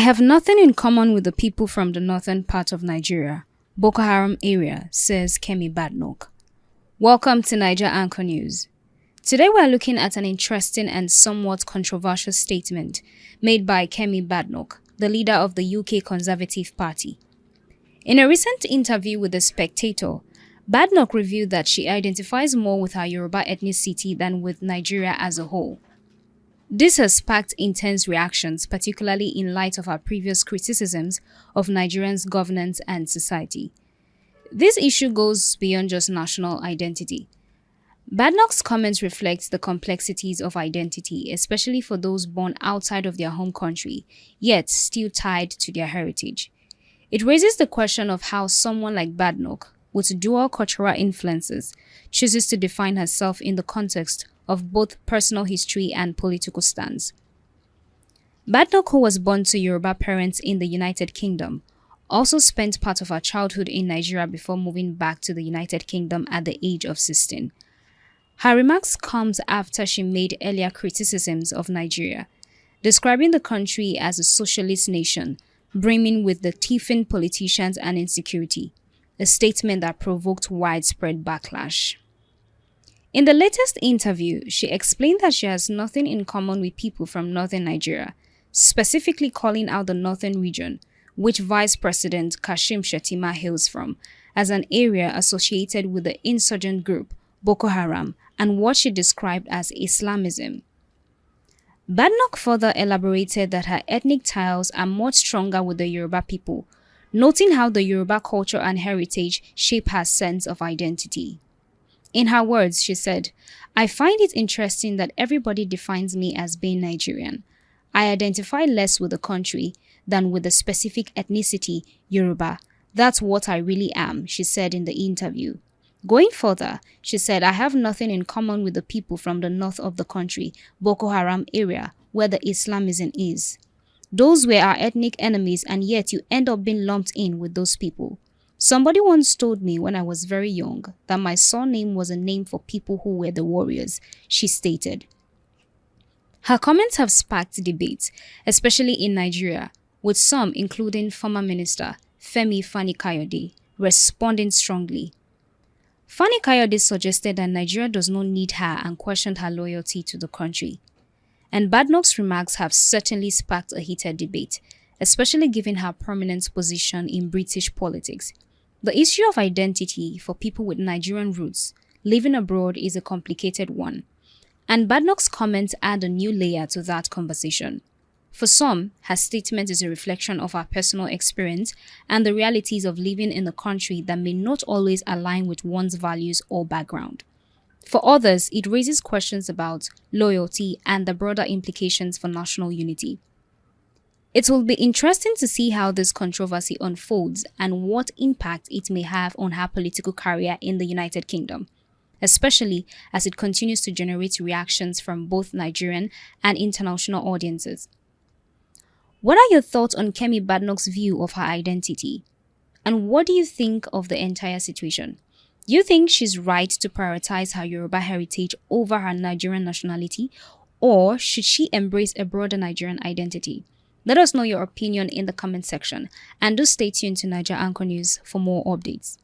have nothing in common with the people from the northern part of Nigeria, Boko Haram area, says Kemi Badenoch. Welcome to Niger Anchor News. Today we are looking at an interesting and somewhat controversial statement made by Kemi Badenoch, the leader of the UK Conservative Party. In a recent interview with The Spectator, Badenoch revealed that she identifies more with her Yoruba ethnicity than with Nigeria as a whole. This has sparked intense reactions, particularly in light of her previous criticisms of Nigerians' governance and society. This issue goes beyond just national identity. Badenoch's comments reflect the complexities of identity, especially for those born outside of their home country, yet still tied to their heritage. It raises the question of how someone like Badenoch, with dual cultural influences, chooses to define herself in the context of both personal history and political stance. Badenoch, who was born to Yoruba parents in the United Kingdom, also spent part of her childhood in Nigeria before moving back to the United Kingdom at the age of 16. Her remarks comes after she made earlier criticisms of Nigeria, describing the country as a socialist nation, brimming with the thieving politicians and insecurity, a statement that provoked widespread backlash. In the latest interview, she explained that she has nothing in common with people from northern Nigeria, specifically calling out the northern region, which Vice President Kashim Shettima hails from, as an area associated with the insurgent group Boko Haram and what she described as Islamism. Badenoch further elaborated that her ethnic ties are much stronger with the Yoruba people, noting how the Yoruba culture and heritage shape her sense of identity. In her words, she said, "I find it interesting that everybody defines me as being Nigerian. I identify less with the country than with the specific ethnicity, Yoruba. That's what I really am," she said in the interview. Going further, she said, "I have nothing in common with the people from the north of the country, Boko Haram area, where the Islamism is. Those were our ethnic enemies, and yet you end up being lumped in with those people. Somebody once told me when I was very young that my surname was a name for people who were the warriors," she stated. Her comments have sparked debate, especially in Nigeria, with some, including former Minister Femi Fani-Kayode, responding strongly. Fani-Kayode suggested that Nigeria does not need her and questioned her loyalty to the country. And Badenoch's remarks have certainly sparked a heated debate, especially given her prominent position in British politics. The issue of identity for people with Nigerian roots living abroad is a complicated one, and Badenoch's comments add a new layer to that conversation. For some, her statement is a reflection of her personal experience and the realities of living in a country that may not always align with one's values or background. For others, it raises questions about loyalty and the broader implications for national unity. It will be interesting to see how this controversy unfolds and what impact it may have on her political career in the United Kingdom, especially as it continues to generate reactions from both Nigerian and international audiences. What are your thoughts on Kemi Badenoch's view of her identity? And what do you think of the entire situation? Do you think she's right to prioritize her Yoruba heritage over her Nigerian nationality, or should she embrace a broader Nigerian identity? Let us know your opinion in the comment section, and do stay tuned to Niger Anchor News for more updates.